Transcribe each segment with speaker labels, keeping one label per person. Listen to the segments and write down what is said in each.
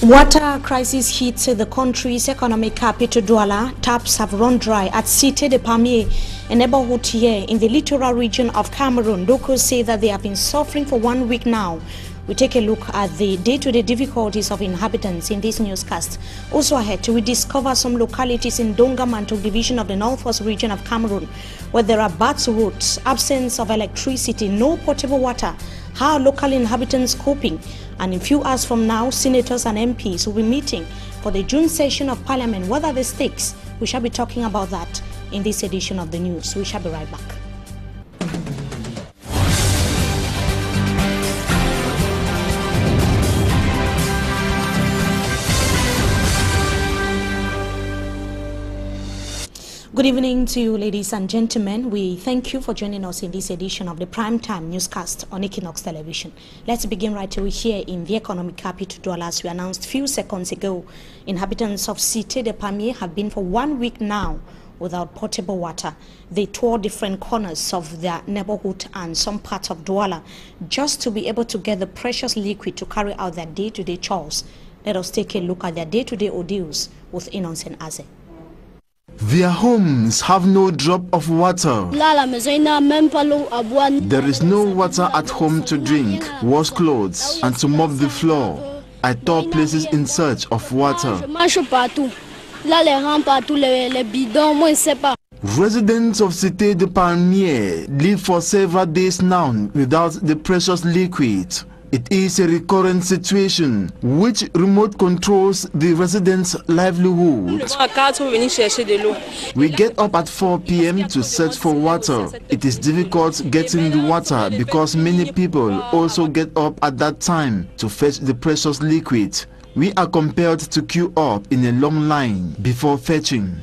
Speaker 1: Water crisis hits the country's economic capital, Douala. Taps have run dry at Cité de Palmiers, a neighborhood here in the littoral region of Cameroon. Locals say that they have been suffering for 1 week now. We take a look at the day-to-day difficulties of inhabitants in this newscast. Also ahead, we discover some localities in Dongamantok division of the northwest region of Cameroon, where there are bad roads, absence of electricity, no potable water. How are local inhabitants coping? And in few hours from now, senators and MPs will be meeting for the June session of Parliament. What are the stakes? We shall be talking about that in this edition of the news. We shall be right back. Good evening to you, ladies and gentlemen. We thank you for joining us in this edition of the Primetime Newscast on Equinox Television. Let's begin right away here in the economic capital, Douala. As we announced a few seconds ago, inhabitants of Cité de Palmiers have been for 1 week now without potable water. They tour different corners of their neighborhood and some parts of Douala just to be able to get the precious liquid to carry out their day-to-day chores. Let us take a look at their day-to-day ordeals with EQUINOXE and Abonnez.
Speaker 2: Their homes have no drop of water. There is no water at home to drink, wash clothes, and to mop the floor. I tour places in search of water. Residents of Cité de Palmiers live for several days now without the precious liquid. It is a recurrent situation which remote controls the residents' livelihood. We get up at 4 p.m. to search for water. It is difficult getting the water because many people also get up at that time to fetch the precious liquid. We are compelled to queue up in a long line before fetching.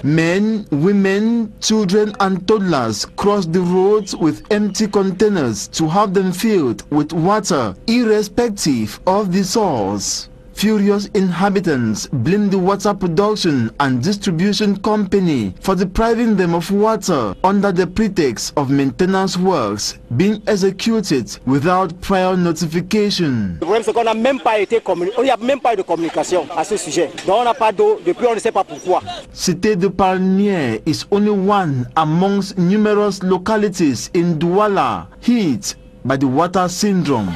Speaker 2: Men, women, children and toddlers cross the roads with empty containers to have them filled with water, irrespective of the source. Furious inhabitants blame the water production and distribution company for depriving them of water under the pretext of maintenance works being executed without prior notification.
Speaker 3: Le problème c'est qu'on n'a même pas été communiqué, il n'y a même pas eu de communication à ce sujet. Donc on n'a pas d'eau depuis on ne sait pas pourquoi.
Speaker 2: Cité de Palmiers is only one amongst numerous localities in Douala hit by the water syndrome.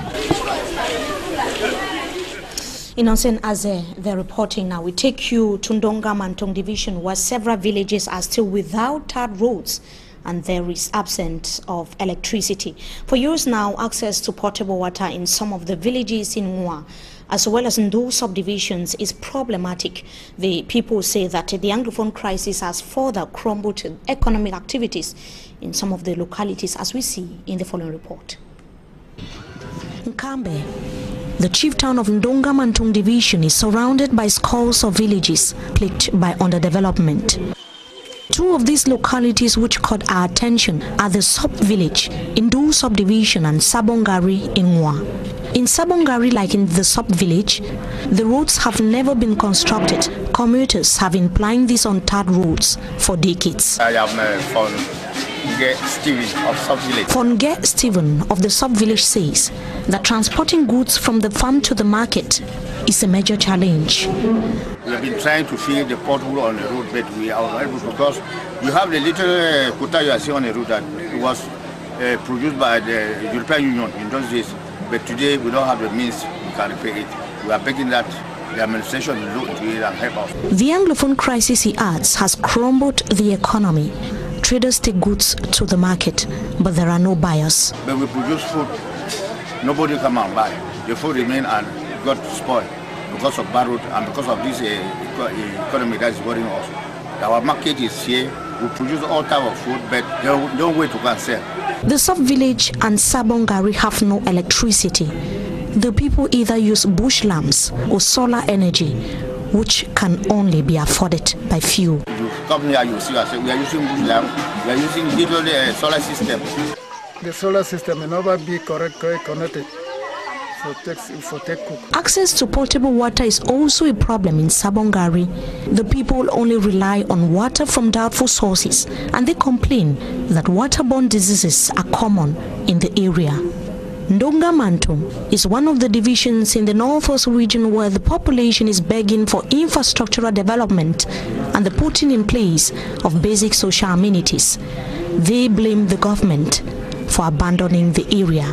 Speaker 1: EQUINOXE and Abonnez, they're reporting now. We take you to Dongamantok division, where several villages are still without tarred roads and there is absence of electricity. For years now, access to potable water in some of the villages in Mwa, as well as in those subdivisions, is problematic. The people say that the Anglophone crisis has further crumbled economic activities in some of the localities, as we see in the following report. Nkambe, the chief town of Dongamantok division, is surrounded by scores of villages plagued by underdevelopment. Two of these localities which caught our attention are the sub-village in Ndu subdivision and Sabongari in Mwa. In Sabongari, like in the sub-village, the roads have never been constructed. Commuters have been plying these untarred roads for decades.
Speaker 4: I am
Speaker 1: Fonge Stephen of the sub-village says that transporting goods from the farm to the market is a major challenge.
Speaker 4: We have been trying to fill the pothole on the road, but we are unable because you have the little quota you are seeing on the road that was produced by the European Union in those days. But today we don't have the means we can repay it. We are begging that the administration will look into it and help us.
Speaker 1: The Anglophone crisis, he adds, has crumbled the economy. Traders take goods to the market, but there are no buyers.
Speaker 4: When we produce food, nobody come and buy. The food remain and got spoiled because of bad road and because of this economy that is worrying us. Our market is here. We produce all type of food, but there's no way to go and sell.
Speaker 1: The sub-village and Sabongari have no electricity. The people either use bush lamps or solar energy, which can only be afforded by few.
Speaker 4: You come here, you see us. We are using bush lamp. We are using little solar system.
Speaker 5: The solar system will never be correctly connected for take cook.
Speaker 1: Access to potable water is also a problem in Sabongari. The people only rely on water from doubtful sources, and they complain that waterborne diseases are common in the area. Ndongamanto is one of the divisions in the Northwest region where the population is begging for infrastructural development and the putting in place of basic social amenities. They blame the government for abandoning the area.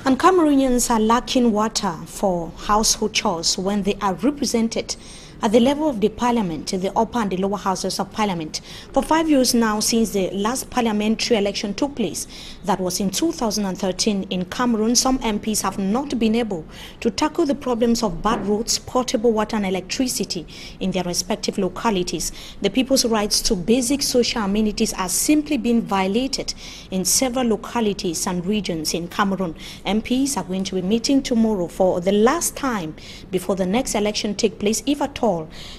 Speaker 1: And Cameroonians are lacking water for household chores when they are represented at the level of the parliament, the upper and the lower houses of parliament. For 5 years now, since the last parliamentary election took place, that was in 2013 in Cameroon, some MPs have not been able to tackle the problems of bad roads, potable water and electricity in their respective localities. The people's rights to basic social amenities are simply being violated in several localities and regions in Cameroon. MPs are going to be meeting tomorrow for the last time before the next election take place, if at all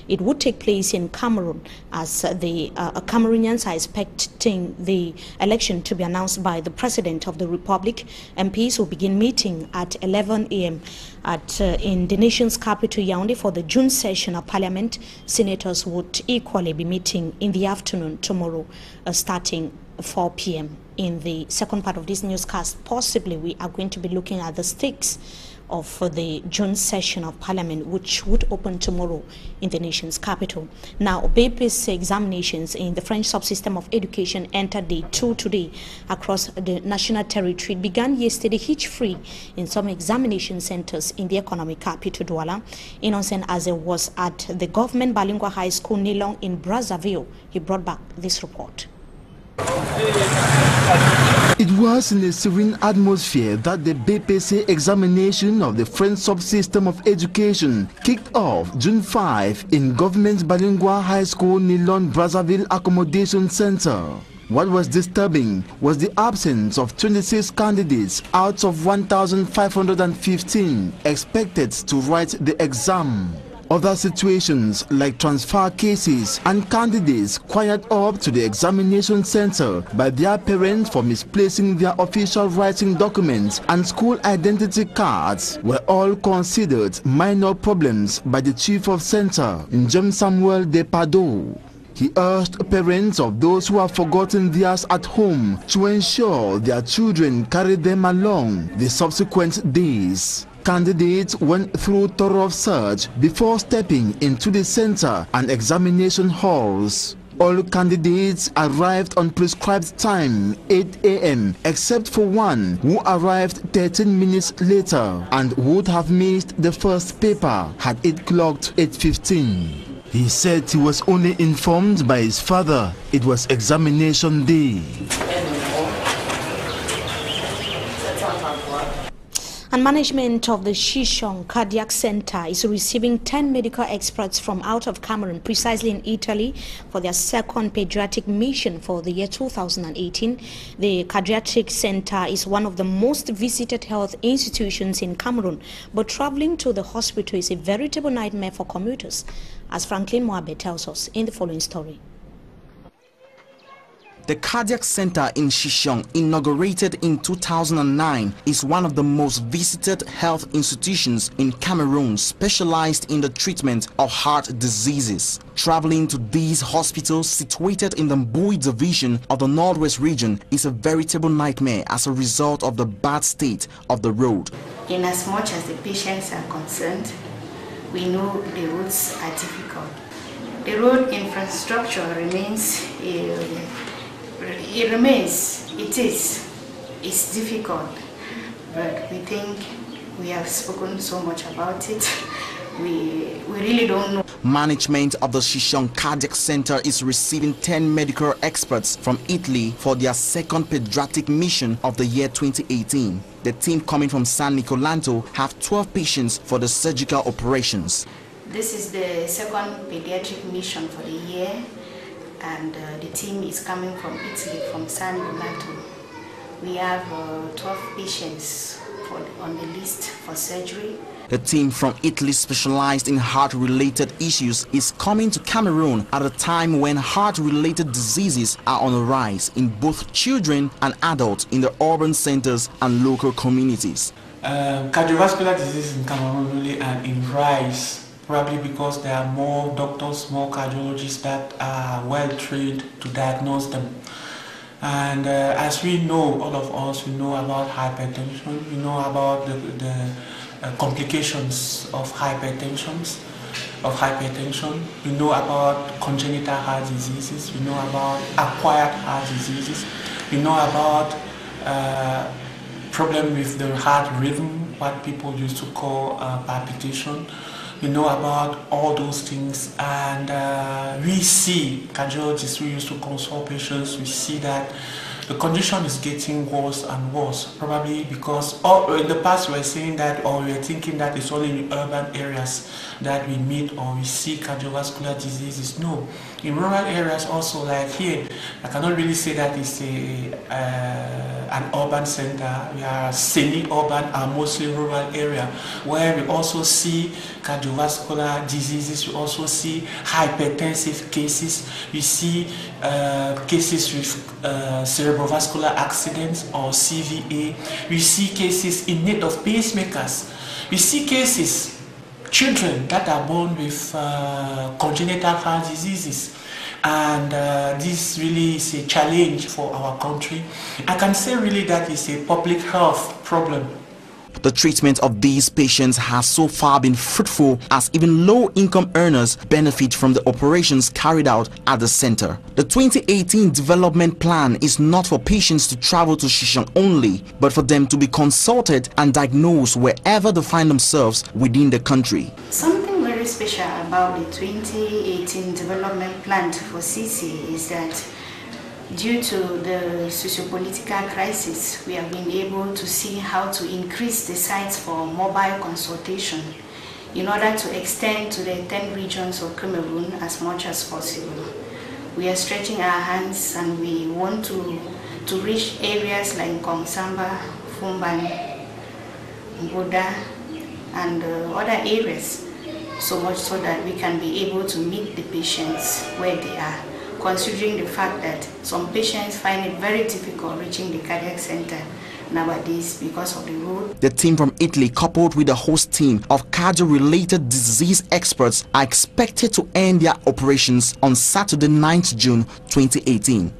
Speaker 1: it would take place in Cameroon, as the Cameroonians are expecting the election to be announced by the President of the Republic. MPs will begin meeting at 11 a.m. In the nation's capital, Yaoundé, for the June session of Parliament. Senators would equally be meeting in the afternoon tomorrow, starting 4 p.m. In the second part of this newscast, possibly we are going to be looking at the stakes of the June session of Parliament, which would open tomorrow in the nation's capital. Now, BPC examinations in the French subsystem of education entered day 2 today across the national territory. It began yesterday hitch-free in some examination centers in the economic capital, Douala. Innocent as it was at the government bilingual high school, Nilong, in Brazzaville. He brought back this report.
Speaker 2: It was in a serene atmosphere that the BPC examination of the French subsystem of education kicked off June 5 in Government Bilingual High School Nilong Brazzaville Accommodation Center. What was disturbing was the absence of 26 candidates out of 1,515 expected to write the exam. Other situations like transfer cases and candidates quired up to the examination center by their parents for misplacing their official writing documents and school identity cards were all considered minor problems by the chief of center, Njem Samuel de Pardo. He urged parents of those who have forgotten theirs at home to ensure their children carry them along the subsequent days. Candidates went through thorough search before stepping into the center and examination halls. All candidates arrived on prescribed time, 8 a.m., except for one who arrived 13 minutes later and would have missed the first paper had it clocked 8:15. He said he was only informed by his father it was examination day.
Speaker 1: And management of the Shishong Cardiac Center is receiving 10 medical experts from out of Cameroon, precisely in Italy, for their second pediatric mission for the year 2018. The Cardiac Center is one of the most visited health institutions in Cameroon, but traveling to the hospital is a veritable nightmare for commuters, as Franklin Moabe tells us in the following story.
Speaker 6: The Cardiac Center in Shishong, inaugurated in 2009, is one of the most visited health institutions in Cameroon, specialized in the treatment of heart diseases. Traveling to these hospitals situated in the Mbui division of the Northwest region is a veritable nightmare as a result of the bad state of the road.
Speaker 7: In as much as the patients are concerned, we know the roads are difficult. The road infrastructure remains it's difficult, but we think we have spoken so much about it. We really don't know.
Speaker 6: Management of the Shishong Cardiac Center is receiving 10 medical experts from Italy for their second pediatric mission of the year 2018. The team coming from San Nicolanto have 12 patients for the surgical operations.
Speaker 7: This is the second pediatric mission for the year, and the team is coming from Italy, from San Nicolanto. We have 12 patients on the list for surgery.
Speaker 6: The team from Italy, specialized in heart-related issues, is coming to Cameroon at a time when heart-related diseases are on the rise in both children and adults in the urban centers and local communities.
Speaker 8: Cardiovascular disease in Cameroon really are in rise, probably because there are more doctors, more cardiologists that are well trained to diagnose them. And as we know, all of us, we know about hypertension, we know about the complications of hypertension, we know about congenital heart diseases, we know about acquired heart diseases, we know about problem with the heart rhythm, what people used to call palpitation. We know about all those things, and we see cardiologists, we used to consult patients, we see that the condition is getting worse and worse, probably because in the past we were saying that, or we were thinking that it's only in urban areas that we meet or we see cardiovascular diseases. No, in rural areas also, like here, I cannot really say that it's an urban center. We are semi-urban and mostly rural area, where we also see cardiovascular diseases, we also see hypertensive cases, we see cases with cerebrovascular accidents or CVA, we see cases in need of pacemakers, we see cases, children that are born with congenital heart diseases. And this really is a challenge for our country. I can say really that is a public health problem.
Speaker 6: The treatment of these patients has so far been fruitful, as even low-income earners benefit from the operations carried out at the center. The 2018 development plan is not for patients to travel to Shishang only, but for them to be consulted and diagnosed wherever they find themselves within the country.
Speaker 7: Something very special about the 2018 development plan for CC is that due to the socio-political crisis, we have been able to see how to increase the sites for mobile consultation in order to extend to the 10 regions of Cameroon as much as possible. We are stretching our hands and we want to reach areas like Kongsamba, Fumban, Mboda, and other areas, so much so that we can be able to meet the patients where they are, considering the fact that some patients find it very difficult reaching the cardiac center nowadays because of the road.
Speaker 6: The team from Italy, coupled with the host team of cardio-related disease experts, are expected to end their operations on Saturday, 9th June 2018.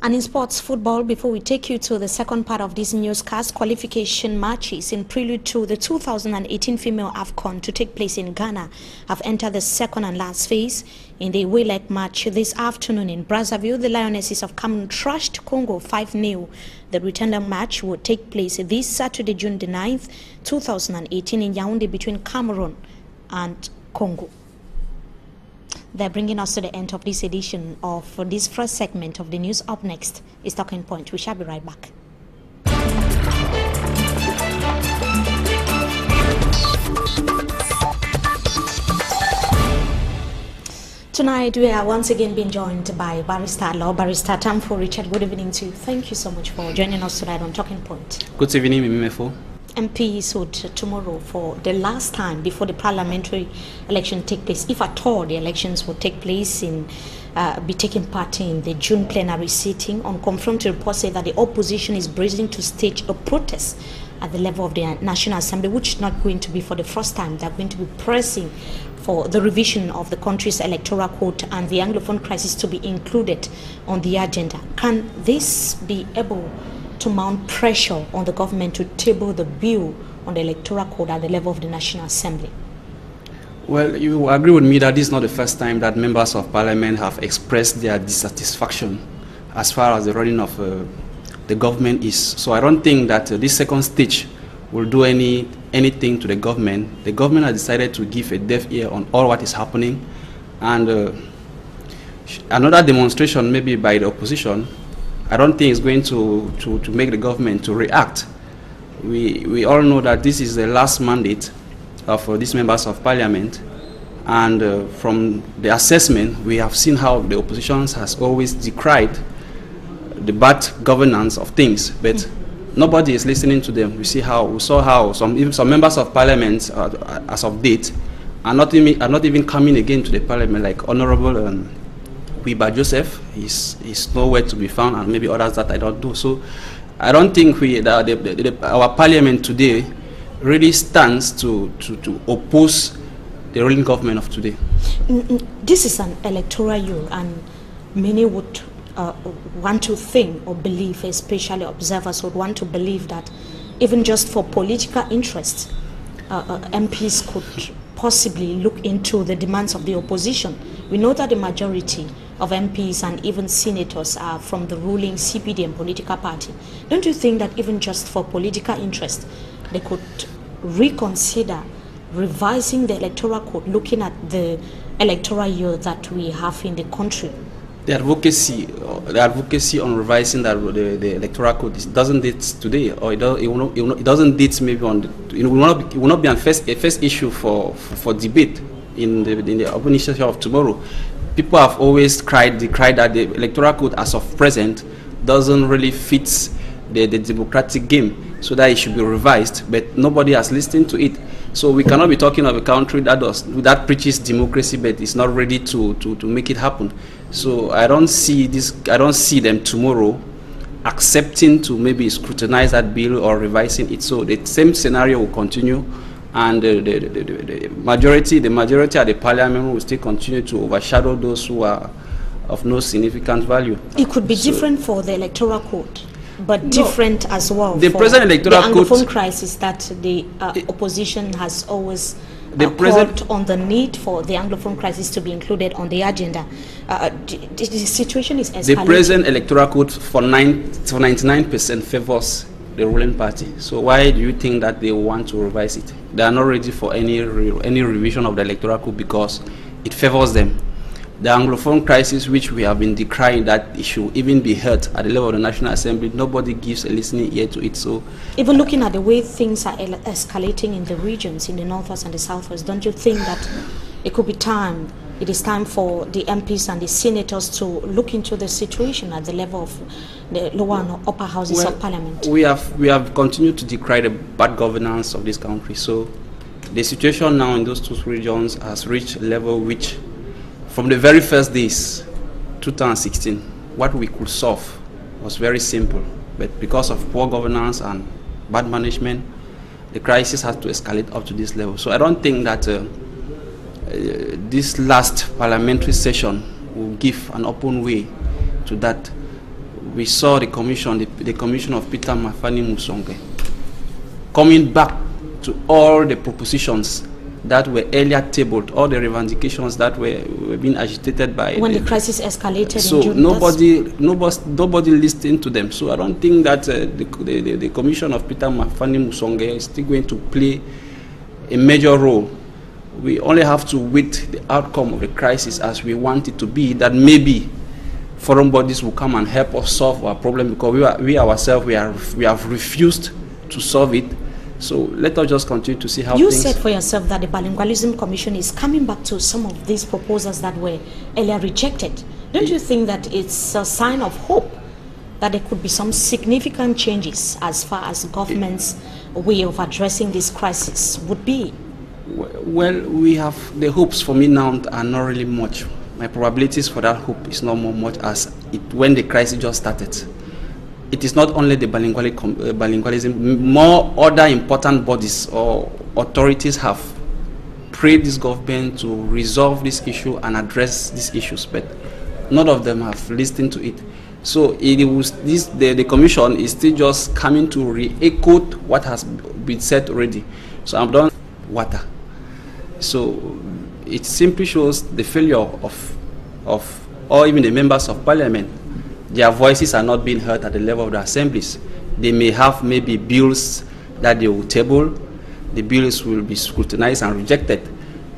Speaker 1: And in sports football, before we take you to the second part of this newscast, qualification matches in prelude to the 2018 female AFCON to take place in Ghana have entered the second and last phase. In the away leg match this afternoon in Brazzaville, the Lionesses of Cameroon trashed Congo 5-0. The return leg match will take place this Saturday, June the 9th, 2018 in Yaoundé between Cameroon and Congo. They're bringing us to the end of this edition of this first segment of the news. Up next is Talking Point. We shall be right back. Tonight we are once again being joined by Barrister Law, Barrister TAMFU. Richard, good evening to you. Thank you so much for joining us tonight on Talking Point.
Speaker 9: Good evening, Mimefo.
Speaker 1: MPs would tomorrow, for the last time before the parliamentary election take place, if at all the elections will take place, be taking part in the June plenary sitting. On confronted reports say that the opposition is bracing to stage a protest at the level of the National Assembly, which is not going to be for the first time. They're going to be pressing for the revision of the country's electoral code and the Anglophone crisis to be included on the agenda. Can this be able to mount pressure on the government to table the bill on the electoral code at the level of the National Assembly?
Speaker 9: Well, you agree with me that this is not the first time that members of parliament have expressed their dissatisfaction as far as the running of the government is. So I don't think that this second stage will do anything to the government. The government has decided to give a deaf ear on all what is happening, and another demonstration maybe by the opposition, I don't think it's going to make the government to react. We all know that this is the last mandate of these members of parliament, and from the assessment we have seen how the opposition has always decried the bad governance of things, but nobody is listening to them. We saw how some members of parliament as of date are not even coming again to the parliament, like Honorable Wiba Joseph is nowhere to be found, and maybe others that I don't do. So I don't think our parliament today really stands to oppose the ruling government of today.
Speaker 1: This is an electoral year, and many would want to think or believe, especially observers would want to believe that even just for political interest, MPs could possibly look into the demands of the opposition. We know that the majority of MPs and even senators are from the ruling CPD and political party. Don't you think that even just for political interest, they could reconsider revising the electoral code, looking at the electoral year that we have in the country?
Speaker 9: The advocacy on revising the electoral code doesn't date today, or it doesn't date maybe on it will not be a first issue for debate in the open session of tomorrow. People have always cried that the electoral code as of present doesn't really fit the democratic game, so that it should be revised, but nobody has listened to it. So we cannot be talking of a country that preaches democracy but is not ready to make it happen. So I don't see them tomorrow accepting to maybe scrutinize that bill or revising it. So the same scenario will continue, and the majority at the parliament will still continue to overshadow those who are of no significant value.
Speaker 1: It could be different for the electoral code, but different as well
Speaker 9: the
Speaker 1: for
Speaker 9: present electoral
Speaker 1: the Anglophone
Speaker 9: code
Speaker 1: crisis that the opposition has always called on the need for the Anglophone crisis to be included on the agenda. The situation is escalating.
Speaker 9: The present electoral code for 99% favors the ruling party. So why do you think that they want to revise it? They are not ready for any revision of the electoral code because it favors them. The Anglophone crisis, which we have been decrying that it should even be heard at the level of the National Assembly, nobody gives a listening ear to it. So,
Speaker 1: even looking at the way things are escalating in the regions, in the northwest and the southwest, don't you think that it is time for the MPs and the senators to look into the situation at the level of the lower and upper houses of parliament?
Speaker 9: We have continued to decry the bad governance of this country. So the situation now in those two regions has reached a level which, from the very first days, 2016, what we could solve was very simple. But because of poor governance and bad management, the crisis has to escalate up to this level. So I don't think that this last parliamentary session will give an open way to that. We saw the commission of Peter Mafani Musonge coming back to all the propositions that were earlier tabled, all the revendications that were being agitated by
Speaker 1: when the crisis escalated.
Speaker 9: So in June, nobody listened to them. So I don't think that the commission of Peter Mafani Musonge is still going to play a major role. We only have to wait the outcome of the crisis as we want it to be, that maybe foreign bodies will come and help us solve our problem, because we ourselves have refused to solve it. So let us just continue to see how
Speaker 1: you said for yourself that the Bilingualism Commission is coming back to some of these proposals that were earlier rejected. Don't you think that it's a sign of hope that there could be some significant changes as far as government's way of addressing this crisis would be?
Speaker 9: Well, we have the hopes for me now are not really much. My probabilities for that hope is not more much as when the crisis just started. It is not only the bilingualism, more other important bodies or authorities have prayed this government to resolve this issue and address these issues, but none of them have listened to it. So the commission is still just coming to re-echo what has been said already. So I'm done water. So it simply shows the failure of or even the members of parliament. Their voices are not being heard at the level of the assemblies. They may have maybe bills that they will table. The bills will be scrutinized and rejected.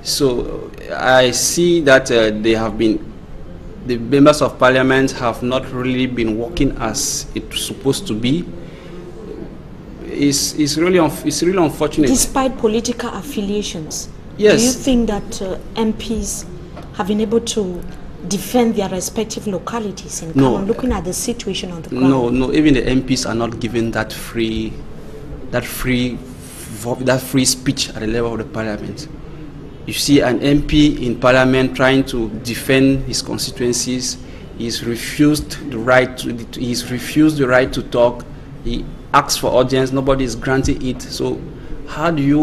Speaker 9: So I see that the members of parliament have not really been working as it's supposed to be. It's really unfortunate.
Speaker 1: Despite political affiliations,
Speaker 9: yes.
Speaker 1: Do you think that MPs have been able to defend their respective localities and come on looking at the situation on the ground?
Speaker 9: No, even the MPs are not given that free speech at the level of the parliament. You see an MP in parliament trying to defend his constituencies. He's refused the right to talk. He asks for audience. Nobody is granting it. So how do you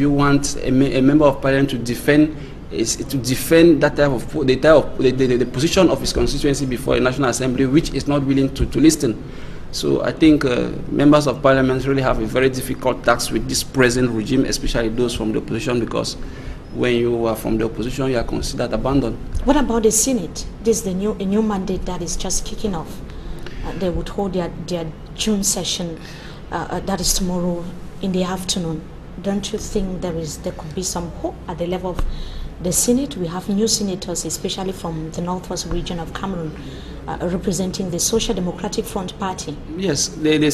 Speaker 9: want a member of parliament to defend is to defend that type of the position of his constituency before a National Assembly, which is not willing to listen. So I think members of parliament really have a very difficult task with this present regime, especially those from the opposition, because when you are from the opposition, you are considered abandoned.
Speaker 1: What about the Senate? This is a new mandate that is just kicking off. They would hold their June session, that is tomorrow in the afternoon. Don't you think there could be some hope at the level of the Senate? We have new senators, especially from the northwest region of Cameroon, representing the Social Democratic Front Party.
Speaker 9: Yes, the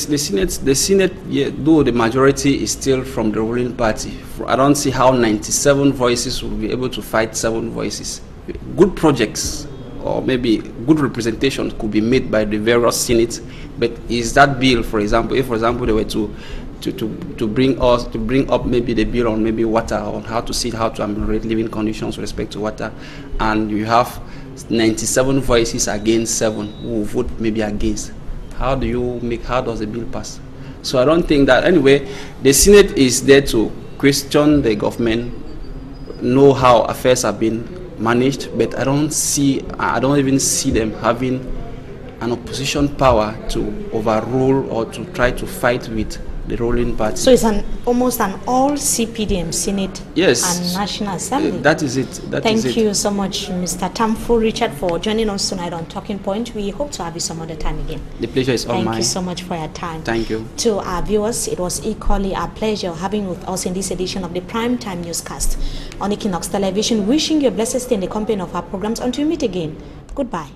Speaker 9: Senate, yeah, though the majority is still from the ruling party. I don't see how 97 voices will be able to fight 7 voices. Good projects or maybe good representation could be made by the various Senate, but is that bill, for example, if for example they were to bring up maybe the bill on maybe water, on how to ameliorate living conditions with respect to water, and you have 97 voices against 7 who vote maybe against, how does the bill pass? So I don't think that, anyway, the Senate is there to question the government, know how affairs have been managed, but I don't even see them having an opposition power to overrule or to try to fight with the ruling party.
Speaker 1: So it's almost an all CPDM Senate,
Speaker 9: yes,
Speaker 1: and National Assembly.
Speaker 9: That is it.
Speaker 1: Thank you so much, Mr. TAMFU Richard, for joining us tonight on Talking Point. We hope to have you some other time again.
Speaker 9: The pleasure is all mine.
Speaker 1: Thank you so much for your time.
Speaker 9: Thank you.
Speaker 1: To our viewers, it was equally our pleasure having with us in this edition of the Primetime Newscast on Equinox Television. Wishing you a blessed stay in the company of our programs. Until we meet again, goodbye.